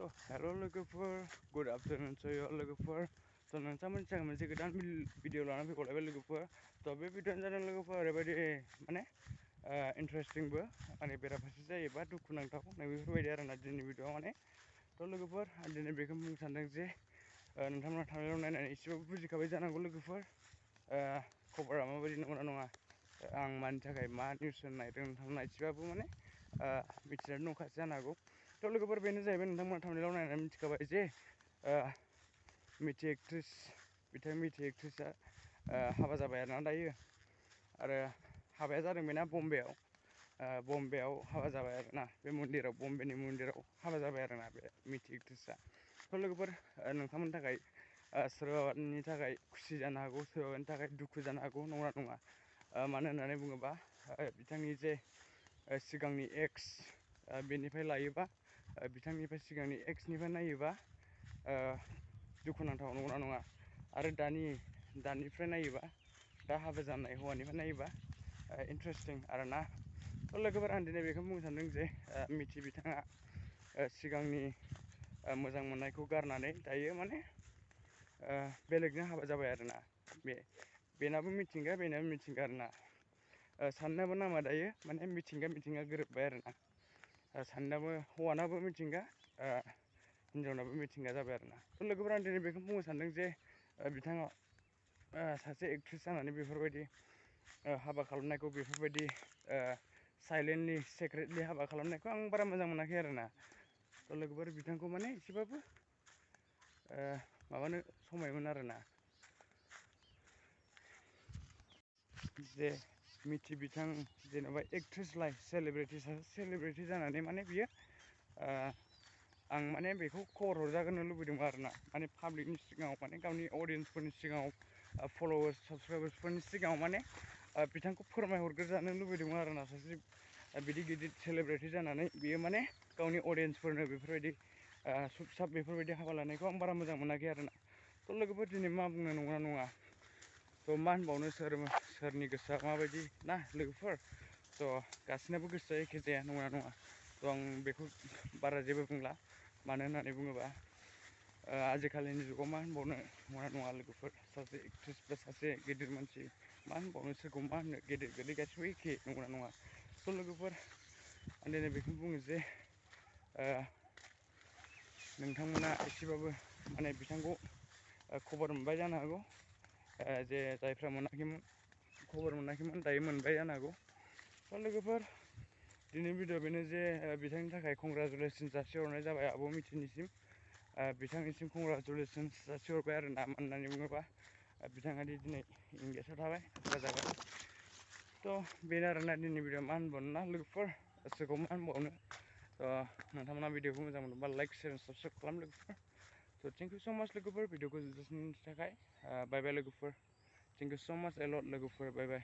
hello लोगोफोर good afternoon लोगोफोर नोंथांमोननि थाखाय मोनसे गोदान भिडिअ लानानै फैबावलायबाय लोगोफोर बे भिडिअआनो जादों लोगोफोर ओरैबायदि माने इन्टारेस्टिंबो माने बेराफारसे जायोबा दुखुनांथाव बेफोरबायदि आरोना दिनैनि भिडिअआव माने लोगोफोर आं दिनै बेखौ बुंनो सानदों जे नोंथांमोना थांनायाव नायनानै एसेबाबो बुजिखाबाय जानांगौ लोगोफोर खबरा माबायदि नंगौना नङा आं मानि थाखाय मा निउस नायदों नोंथांमोना एसेबाबो माने मिथिनानै दंखासै जानो हागौ लोगोफोर बेनो जाहैबाय नोंथांमोना थांनायाव नायनानै मिथिखाबाय जे मिथि एक्ट्रिस बिथां मिथि एक्ट्रिसआ हाबा जाबाय आरोना दायो आरो हाबाया जादों बेना बम्बेआव हाबा जाबाय आरोना बे मन्दिराव बम्बेनि मन्दिराव हाबा जाबाय आरोना बे मिथि एक्ट्रिसआ लोगोफोर नोंथांमोननि थाखाय सोरबानि थाखाय खुसि जानो हागौ सोरबानि थाखाय दुखु जानो हागौ नङा नङा मानो होननानै बुङोबा बिथांनि जे सिगांनि एक्स बेनिफ्राय लायोबा बिथांनिफ्राय सिगांनि एक्सनिफ्राय नायोबा दुखुनांथाव नंगौना नङा आरो दानिफ्राय नायोबा दा हाबा जानाय हौवानिफ्राय नायोबा इन्टारेस्टिं आरोना लोगोफोर आं दिनै बेखौ बुंनो सानदों जे मिथि बिथाङा सिगांनि मोजां मोननायखौ गारनानै दायो माने बेलेगजों हाबा जाबाय आरोना बेनाबो मिथिंगा आरोना साननाबो नामा दायो माने मिथिंगा गोरोबबाय आरोना साननाबो हौवानाबो मिथिंगा हिन्जावनाबो मिथिंगा जाबाय आरोना लोगोफोर आं दिनै बेखौ बुंनो सानदों जे बिथाङा सासे एक्ट्रिस जानानै बेफोरबायदि हाबा खालामनायखौ बेफोरबायदि साइलेन्टलि सिक्रेटलि हाबा खालामनायखौ आं बारा मोजां मोनाखै आरोना लोगोफोर बिथांखौ माने एसेबाबो माबानो समायमोन आरोना जे मिथि बिथां जेनेबा एक्ट्रिस लाइफ सेलिब्रिटि जानानै माने बियो आं माने बेखौ खबर हरजागोनो लुबैदोंमोन आरोना माने पाब्लिकनि सिगाङाव माने गावनि अडियेन्सफोरनि सिगाङाव फल'वार्स साबसक्राइबार्सफोरनि सिगाङाव माने बिथांखौ फोरमायहरग्रोजानो लुबैदोंमोन आरोना सासे बिदि गिदिर सेलिब्रिटि जानानै बियो माने गावनि अडियेन्सफोरनो बेफोरबायदि सुब साब बेफोरबायदि हाबा लानायखौ आं बारा मोजां मोनाखै आरोना लोगोफोर दिनै मा बुंनो नंगौना नङा मा होनबावनो सोरनि गोसोआ माबायदि ना लोगोफोर गासिनाबो गोसोआ एखे जाया नङा आं बेखौ बारा जेबो बुंला मानो होननानै बुङोबा आजिखालिनि जुगाव मा होनबावनो नङा लोगोफोर सासे एक्ट्रिस बा सासे गिदिर मानसि मा होनबावनो सोरखौ मा होननो गेदेर गोदै गासिबो एखे नंगौना नङा लोगोफोर आं दिनै बेखौनो बुङो जे नोंथांमोना एसेबाबो माने बिथांखौ खबर मोनबाय जानो हागौ जे जायफ्रा खबर मोनाखैमोन दायो मोनबाय जानो हागौ लोगोफोर दिनै भिडिअ बेनो जे बिथांनि थाखाय कंग्रेसुलेसन जासिहरनाय जाबाय आब' मिथिनिसिम बिथांनिसिम कंग्रेसुलेसन जासिहरबाय आरो ना मानो होननानै बुङोबा बिथाङा दिनै इंगेजआव थाबाय हाबा जाबाय बेनो आरोना दिनै भिडिअ मा होनबावनो ना लोगोफोर सोरखौ मा होनबावनो नोंथांमोना भिडिअखौ मोजां मोनोबा लाइक शेयार साबसक्राइब खालाम लोगोफोर थेंक इउ स' माच लोगोफोर भिडिअखौ जोबजासिमनि थाखाय बाय बाय लोगोफोर थेंक इउ स' माच एलट लोगोफोर बाय बाय